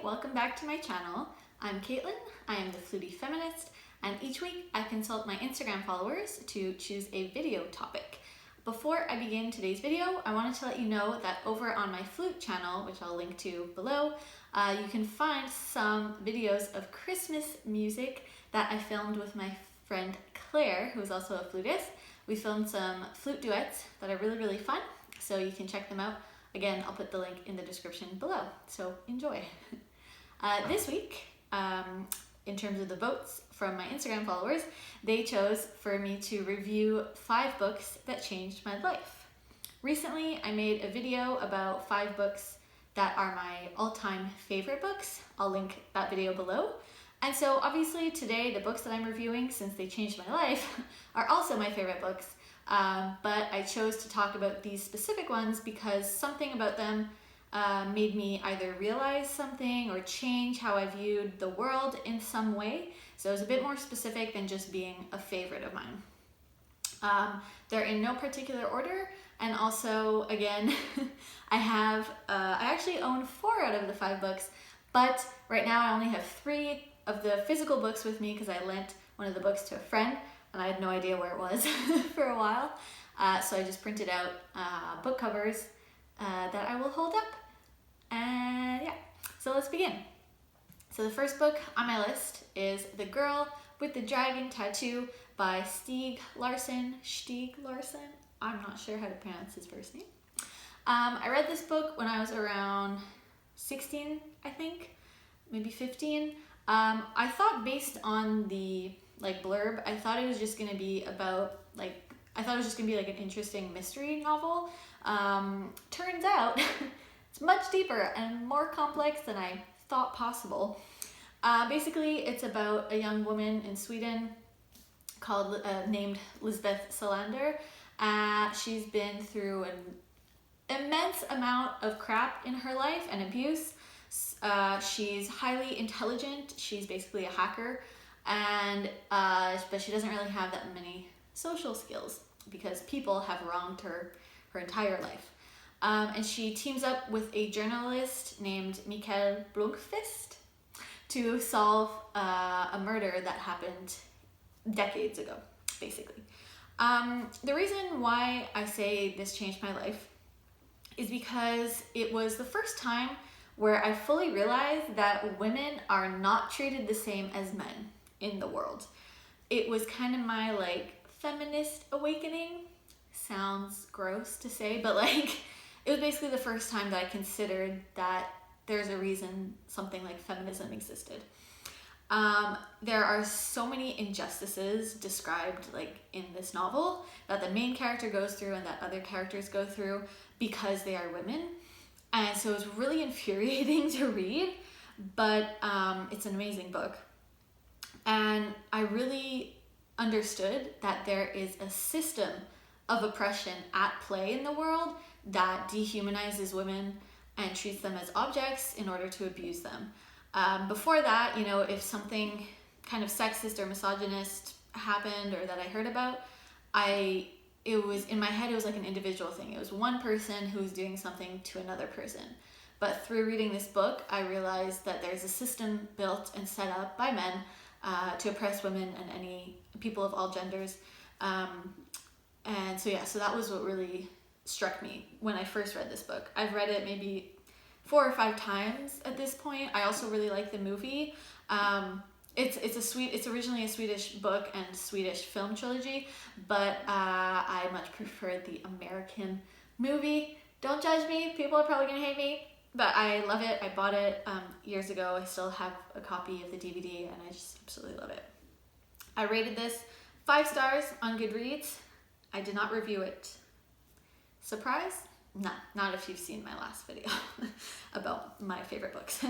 welcome back to my channel. I'm Caitlin, I am the Flutey Feminist, and each week I consult my Instagram followers to choose a video topic. Before I begin today's video, I wanted to let you know that over on my flute channel, which I'll link to below, you can find some videos of Christmas music that I filmed with my friend Claire, who is also a flutist. We filmed some flute duets that are really fun, so you can check them out. Again, I'll put the link in the description below, so enjoy. This week, in terms of the votes from my Instagram followers, they chose for me to review 5 books that changed my life. Recently, I made a video about 5 books that are my all-time favorite books. I'll link that video below. And so obviously today, the books that I'm reviewing, since they changed my life, are also my favorite books. But I chose to talk about these specific ones because something about them made me either realize something or change how I viewed the world in some way. So it was a bit more specific than just being a favorite of mine. They're in no particular order, and also, again, I actually own 4 out of the 5 books, but right now I only have 3 of the physical books with me because I lent one of the books to a friend and I had no idea where it was for a while. So I just printed out book covers that I will hold up. And yeah, so let's begin. So the first book on my list is The Girl with the Dragon Tattoo by Stieg Larsson. I'm not sure how to pronounce his first name. I read this book when I was around 16, I think, maybe 15. I thought based on the blurb, I thought it was just gonna be about an interesting mystery novel. Turns out it's much deeper and more complex than I thought possible. Basically, it's about a young woman in Sweden named Lisbeth Salander. She's been through an immense amount of crap in her life and abuse. She's highly intelligent. She's basically a hacker. But she doesn't really have that many social skills because people have wronged her entire life. And she teams up with a journalist named Mikael Blomqvist to solve a murder that happened decades ago, basically. The reason why I say this changed my life is because it was the first time where I fully realized that women are not treated the same as men in the world. It was kind of my feminist awakening. Sounds gross to say, but it was basically the first time that I considered that there's a reason something like feminism existed. There are so many injustices described in this novel that the main character goes through and that other characters go through because they are women. And so it's really infuriating to read, but it's an amazing book. And I really understood that there is a system of oppression at play in the world that dehumanizes women and treats them as objects in order to abuse them. Before that, if something kind of sexist or misogynist happened or that I heard about, it was in my head, it was like an individual thing. It was one person who was doing something to another person. But through reading this book, I realized that there's a system built and set up by men to oppress women and any people of all genders. So that was what really struck me when I first read this book. I've read it maybe 4 or 5 times at this point. I also really like the movie. It's originally a Swedish book and Swedish film trilogy, but I much prefer the American movie. Don't judge me, people are probably gonna hate me, but I love it. I bought it years ago. I still have a copy of the DVD and I just absolutely love it. I rated this 5 stars on Goodreads. I did not review it. Surprise? No, not if you've seen my last video about my favorite books.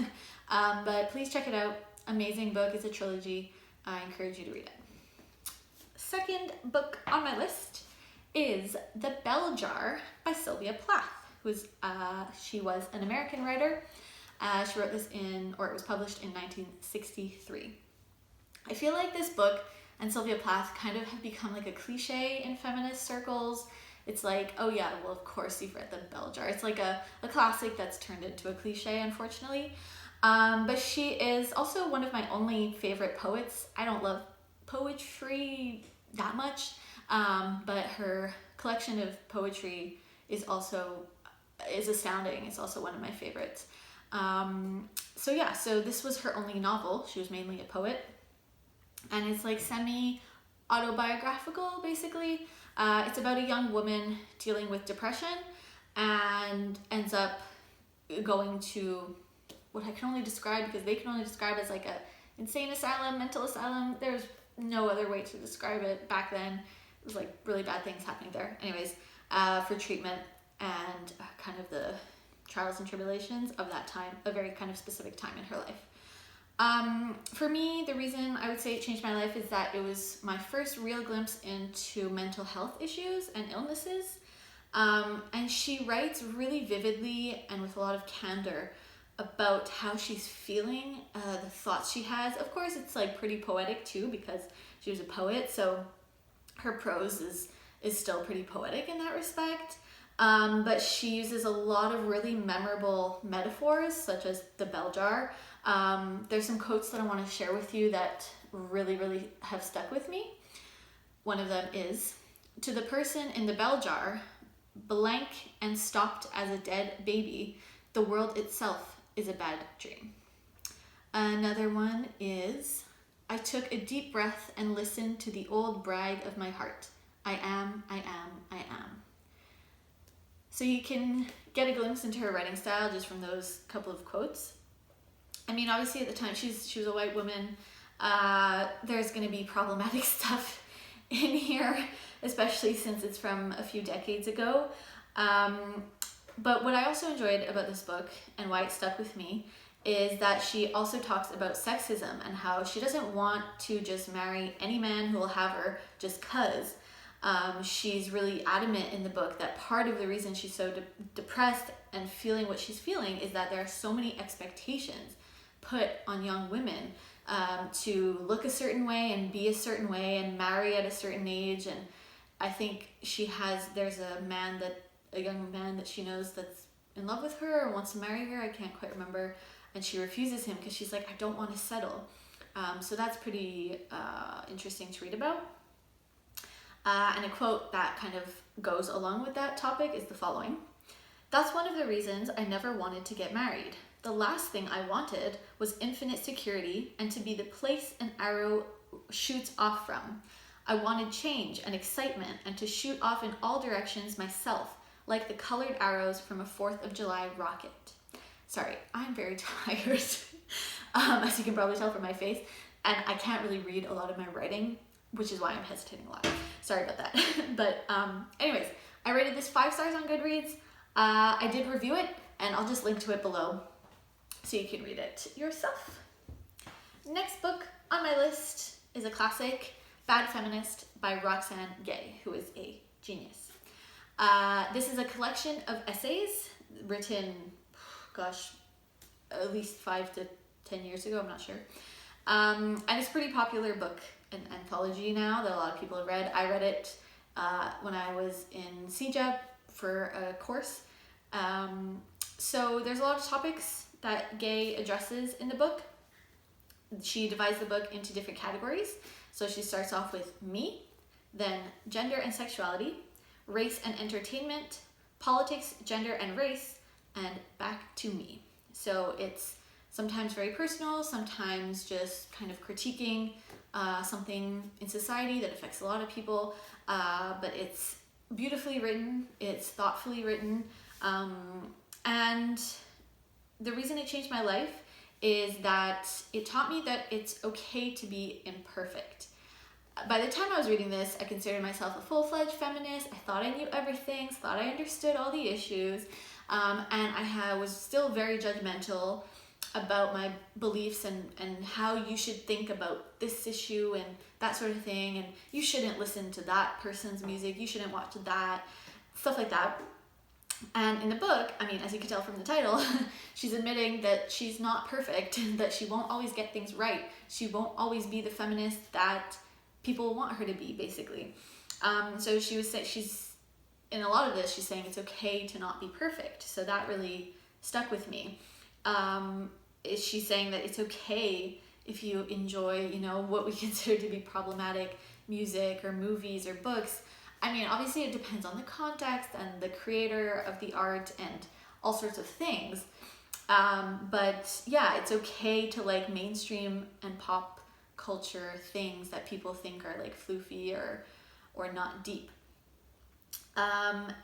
But please check it out. Amazing book. It's a trilogy. I encourage you to read it. Second book on my list is The Beljar by Sylvia Plath. She was an American writer. She wrote this it was published in 1963. I feel like this book and Sylvia Plath kind of have become like a cliche in feminist circles. It's like, oh yeah, well of course you've read The Beljar. It's like a classic that's turned into a cliche, unfortunately. But she is also one of my only favorite poets. I don't love poetry that much, but her collection of poetry is astounding. It's also one of my favorites. So this was her only novel. She was mainly a poet, and it's like semi-autobiographical, basically. It's about a young woman dealing with depression and ends up going to what I can only describe, because they can only describe as like a insane asylum, mental asylum. There's no other way to describe it back then. It was like really bad things happening there. Anyways, for treatment and kind of the trials and tribulations of that time, a very kind of specific time in her life. For me, the reason I would say it changed my life is that it was my first real glimpse into mental health issues and illnesses. And she writes really vividly and with a lot of candor about how she's feeling, the thoughts she has. Of course, it's like pretty poetic too, because she was a poet, so her prose is still pretty poetic in that respect. But she uses a lot of really memorable metaphors, such as the Beljar. There's some quotes that I want to share with you that really, really have stuck with me. One of them is, "To the person in the Beljar, blank and stopped as a dead baby, the world itself is a bad dream." Another one is, "I took a deep breath and listened to the old bride of my heart. I am, I am, I am." So you can get a glimpse into her writing style just from those couple of quotes. I mean, obviously at the time she was a white woman. There's going to be problematic stuff in here, especially since it's from a few decades ago. But what I also enjoyed about this book and why it stuck with me is that she also talks about sexism and how she doesn't want to just marry any man who will have her just 'cause. She's really adamant in the book that part of the reason she's so depressed and feeling what she's feeling is that there are so many expectations put on young women to look a certain way and be a certain way and marry at a certain age. And I think there's a young man that she knows that's in love with her or wants to marry her. I can't quite remember. And she refuses him because she's like, "I don't want to settle." So that's pretty interesting to read about. And a quote that kind of goes along with that topic is the following: "That's one of the reasons I never wanted to get married. The last thing I wanted was infinite security and to be the place an arrow shoots off from. I wanted change and excitement and to shoot off in all directions myself, like the colored arrows from a 4th of July rocket." Sorry, I'm very tired, as you can probably tell from my face, and I can't really read a lot of my writing, which is why I'm hesitating a lot. Sorry about that. But anyways, I rated this 5 stars on Goodreads. I did review it, and I'll just link to it below so you can read it yourself. Next book on my list is a classic, Bad Feminist by Roxane Gay, who is a genius. This is a collection of essays written, at least 5 to 10 years ago, I'm not sure. And it's a pretty popular book, an anthology now that a lot of people have read. I read it when I was in CJEP for a course. So there's a lot of topics that Gay addresses in the book. She divides the book into different categories. So she starts off with me, then gender and sexuality, race and entertainment, politics, gender and race, and back to me. So it's sometimes very personal, sometimes just kind of critiquing something in society that affects a lot of people, but it's beautifully written, it's thoughtfully written, and the reason it changed my life is that it taught me that it's okay to be imperfect. By the time I was reading this, I considered myself a full-fledged feminist. I thought I knew everything, thought I understood all the issues, and I was still very judgmental about my beliefs and how you should think about this issue and that sort of thing, and you shouldn't listen to that person's music, you shouldn't watch that, stuff like that. And in the book, I mean, as you can tell from the title, she's admitting that she's not perfect, that she won't always get things right. She won't always be the feminist that people want her to be, basically. So she's in a lot of this, she's saying it's okay to not be perfect. So that really stuck with me. she's saying that it's okay if you enjoy, you know, what we consider to be problematic music or movies or books. I mean, obviously it depends on the context and the creator of the art and all sorts of things. But yeah, it's okay to like mainstream and pop culture things that people think are like floofy or not deep. And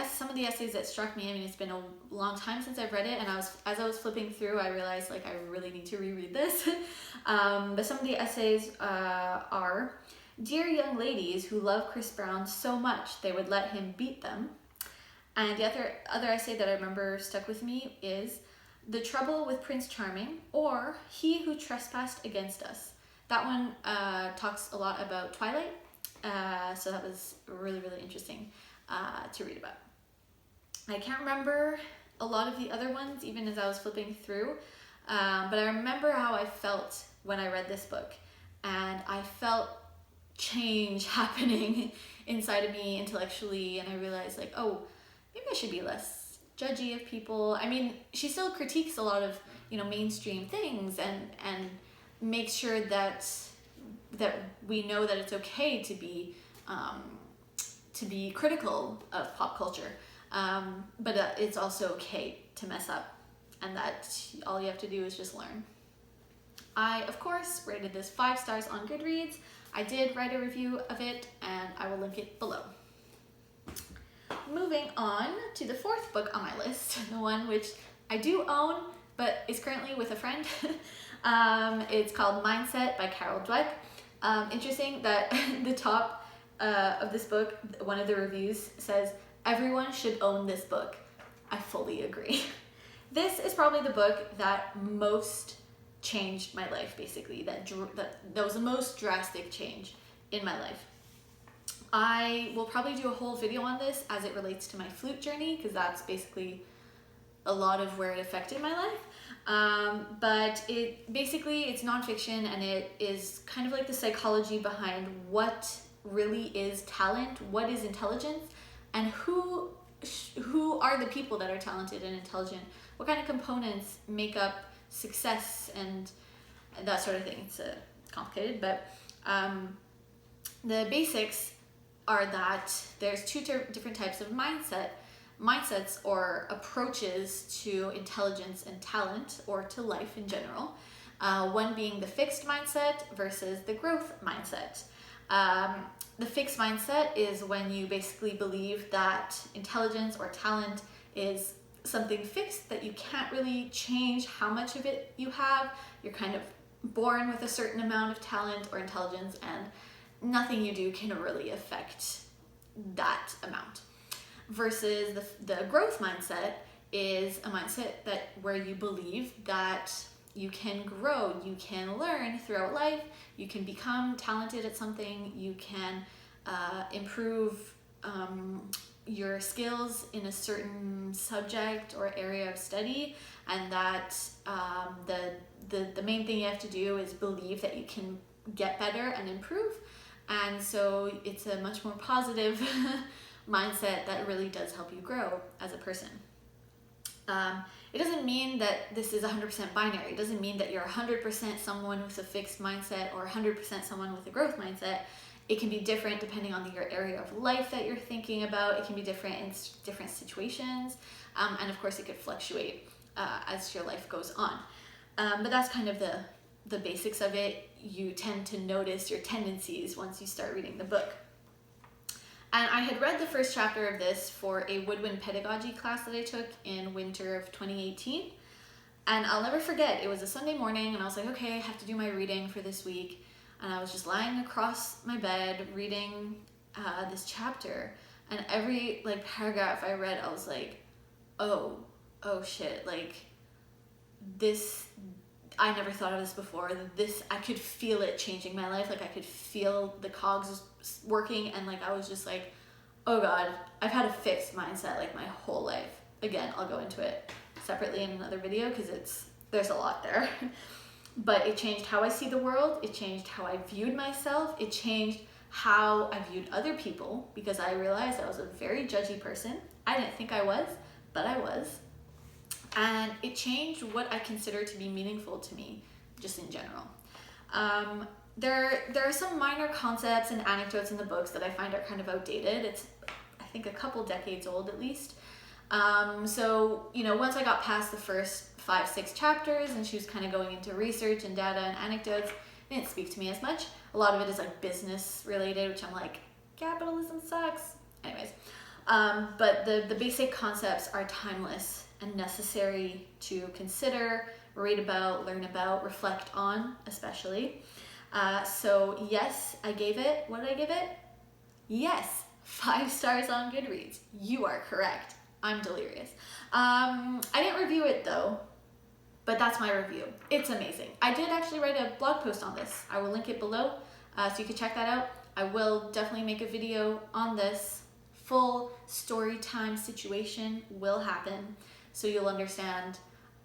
some of the essays that struck me, I mean, it's been a long time since I've read it, and as I was flipping through, I realized like I really need to reread this. But some of the essays are, "Dear young ladies who love Chris Brown so much they would let him beat them." And the other essay that I remember stuck with me is, "The Trouble with Prince Charming," or "He Who Trespassed Against Us." That one talks a lot about Twilight, so that was really, really interesting to read about. I can't remember a lot of the other ones, even as I was flipping through, but I remember how I felt when I read this book, and I felt change happening inside of me intellectually, and I realized like, oh, maybe I should be less judgy of people. I mean, she still critiques a lot of, you know, mainstream things and makes sure that we know that it's okay to be critical of pop culture, but it's also okay to mess up, and that all you have to do is just learn. I, of course, rated this 5 stars on Goodreads. I did write a review of it, and I will link it below. Moving on to the 4th book on my list, the one which I do own, but is currently with a friend. It's called Mindset by Carol Dweck. Interesting that the top of this book, one of the reviews says, "Everyone should own this book." I fully agree. This is probably the book that most changed my life, basically. That was the most drastic change in my life. I will probably do a whole video on this as it relates to my flute journey, because that's basically a lot of where it affected my life. But it's nonfiction, and it is kind of like the psychology behind what really is talent, what is intelligence, and who are the people that are talented and intelligent, what kind of components make up success and that sort of thing. It's complicated, but the basics are that there's 2 different types of mindsets or approaches to intelligence and talent, or to life in general. One being the fixed mindset versus the growth mindset. The fixed mindset is when you basically believe that intelligence or talent is something fixed, that you can't really change how much of it you have. You're kind of born with a certain amount of talent or intelligence, and nothing you do can really affect that amount. Versus the growth mindset is a mindset where you believe that you can grow, you can learn throughout life, you can become talented at something, you can improve your skills in a certain subject or area of study, and that the main thing you have to do is believe that you can get better and improve. And so it's a much more positive mindset that really does help you grow as a person. It doesn't mean that this is 100% binary. It doesn't mean that you're 100% someone with a fixed mindset or 100% someone with a growth mindset. It can be different depending on your area of life that you're thinking about. It can be different in different situations. And of course it could fluctuate as your life goes on. But that's kind of the basics of it. You tend to notice your tendencies once you start reading the book. And I had read the first chapter of this for a woodwind pedagogy class that I took in winter of 2018. And I'll never forget, it was a Sunday morning, and I was like, okay, I have to do my reading for this week. And I was just lying across my bed reading this chapter, and every paragraph I read, I was like, oh shit, this, I never thought of this before. This, I could feel it changing my life. I could feel the cogs working, and I was just like, oh God, I've had a fixed mindset my whole life. Again, I'll go into it separately in another video because there's a lot there. But it changed how I see the world. It changed how I viewed myself. It changed how I viewed other people, because I realized I was a very judgy person. I didn't think I was, but I was. and it changed what I consider to be meaningful to me, just in general. There are some minor concepts and anecdotes in the books that I find are kind of outdated. It's, I think, a couple decades old at least. So, you know, once I got past the first 5-6 chapters and she was kind of going into research and data and anecdotes, it didn't speak to me as much. A lot of it is like business related, which I'm like, capitalism sucks. Anyways, but the basic concepts are timeless and necessary to consider, read about, learn about, reflect on, especially. So yes, I gave it, what did I give it? Yes, 5 stars on Goodreads. You are correct. I'm delirious. I didn't review it though, but that's my review. It's amazing. I did actually write a blog post on this. I will link it below, so you can check that out. I will definitely make a video on this. Full story time situation will happen, so you'll understand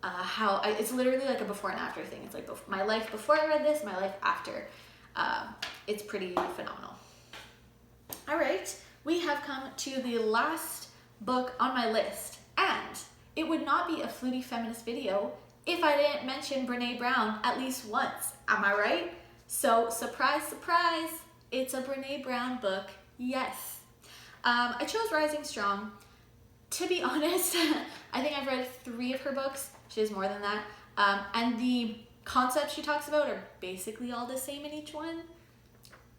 how it's literally like a before and after thing. It's like my life before I read this, my life after. It's pretty phenomenal. All right, we have come to the last book on my list, and it would not be a Flutey Feminist video if I didn't mention Brené Brown at least once. Am I right? So surprise, surprise, it's a Brené Brown book. Yes. I chose Rising Strong. To be honest, I think I've read 3 of her books. She has more than that. And the concepts she talks about are basically all the same in each one.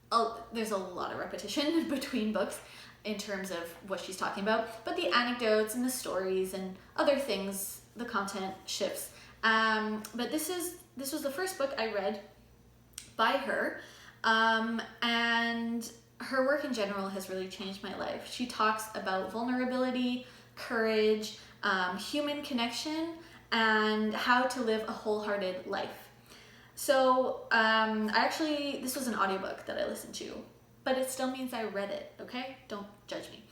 Oh, there's a lot of repetition between books in terms of what she's talking about, but the anecdotes and the stories and other things, the content shifts. But this was the first book I read by her, and her work in general has really changed my life. She talks about vulnerability, courage, human connection, and how to live a wholehearted life. So this was an audiobook that I listened to, but it still means I read it, okay? Don't judge me.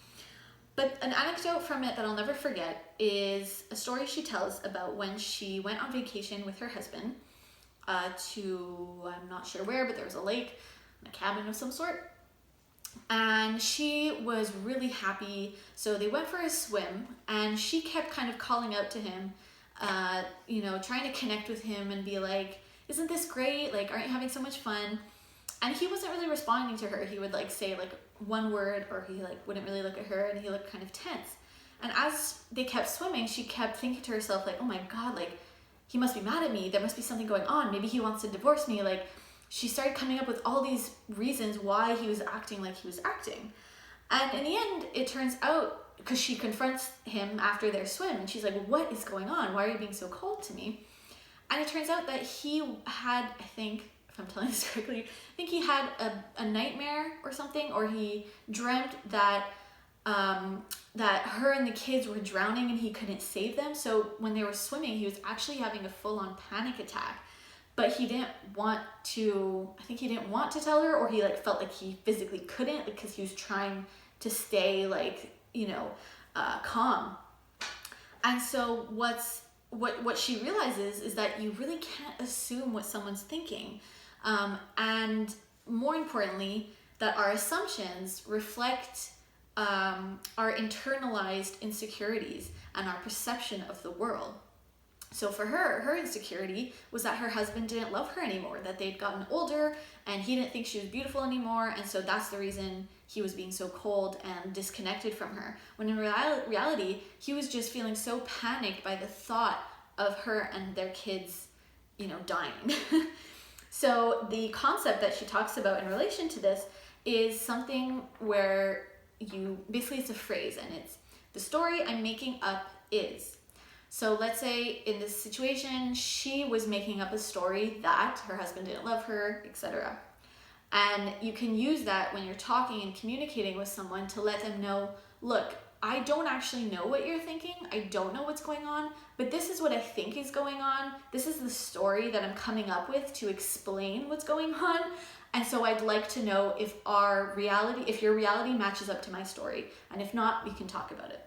But an anecdote from it that I'll never forget is a story she tells about when she went on vacation with her husband to, I'm not sure where, but there was a lake, a cabin of some sort. And she was really happy. So they went for a swim, and she kept kind of calling out to him, trying to connect with him and be like, isn't this great? Like, aren't you having so much fun? And he wasn't really responding to her. He would like say like one word, or he like wouldn't really look at her, and he looked kind of tense. And as they kept swimming, she kept thinking to herself like, oh my God, like he must be mad at me. There must be something going on. Maybe he wants to divorce me. Like, she started coming up with all these reasons why he was acting like he was acting. And in the end, it turns out, because she confronts him after their swim, and she's like, what is going on? Why are you being so cold to me? And it turns out that he had, I think, if I'm telling this correctly, I think he had a nightmare or something, or he dreamt that that her and the kids were drowning and he couldn't save them. So when they were swimming, he was actually having a full-on panic attack. But he didn't want to, I think he didn't want to tell her, or he like felt like he physically couldn't because he was trying to stay like, calm. And so what she realizes is that you really can't assume what someone's thinking. And more importantly, that our assumptions reflect our internalized insecurities and our perception of the world. So for her insecurity was that her husband didn't love her anymore, that they'd gotten older and he didn't think she was beautiful anymore, and so that's the reason he was being so cold and disconnected from her. When in reality, he was just feeling so panicked by the thought of her and their kids, dying. So the concept that she talks about in relation to this is something where it's a phrase, and it's, the story I'm making up is. So let's say in this situation, she was making up a story that her husband didn't love her, etc. And you can use that when you're talking and communicating with someone to let them know, look, I don't actually know what you're thinking. I don't know what's going on, but this is what I think is going on. This is the story that I'm coming up with to explain what's going on. And so I'd like to know if your reality matches up to my story. And if not, we can talk about it.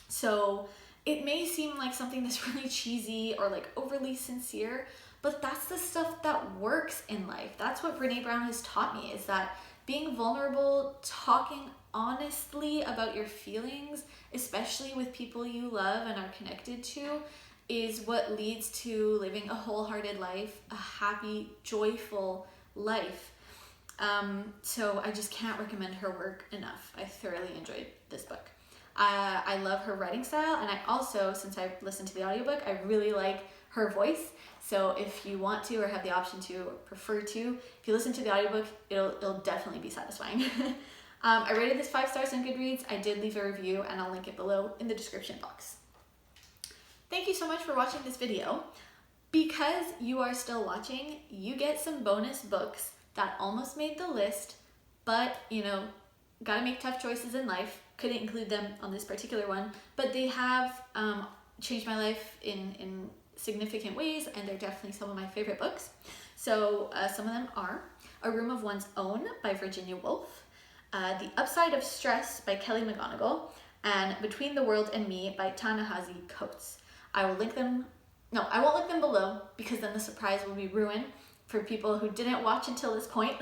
So it may seem like something that's really cheesy or like overly sincere, but that's the stuff that works in life. That's what Brené Brown has taught me, is that being vulnerable, talking honestly about your feelings, especially with people you love and are connected to, is what leads to living a wholehearted life, a happy, joyful life. So I just can't recommend her work enough. I thoroughly enjoyed this book. I love her writing style, and I also, since I've listened to the audiobook, I really like her voice. So if you want to, or have the option to, or prefer to, if you listen to the audiobook, it'll definitely be satisfying. I rated this 5 stars on Goodreads. I did leave a review, and I'll link it below in the description box. Thank you so much for watching this video. Because you are still watching, you get some bonus books that almost made the list, but gotta make tough choices in life. Couldn't include them on this particular one, but they have changed my life in significant ways, and they're definitely some of my favorite books. So some of them are A Room of One's Own by Virginia Woolf, The Upside of Stress by Kelly McGonigal, and Between the World and Me by Ta-Nehisi Coates. I won't link them below, because then the surprise will be ruined for people who didn't watch until this point.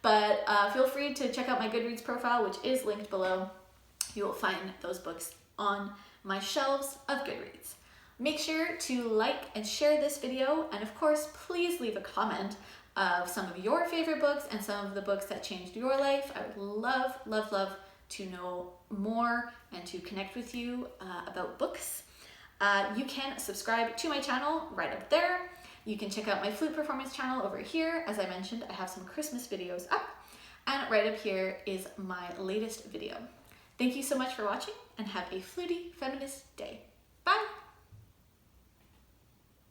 But feel free to check out my Goodreads profile, which is linked below. You will find those books on my shelves of Goodreads. Make sure to like and share this video, and of course, please leave a comment of some of your favorite books and some of the books that changed your life. I would love, love, love to know more and to connect with you about books. You can subscribe to my channel right up there. You can check out my flute performance channel over here. As I mentioned, I have some Christmas videos up, and right up here is my latest video. Thank you so much for watching, and have a Flutey Feminist day. Bye!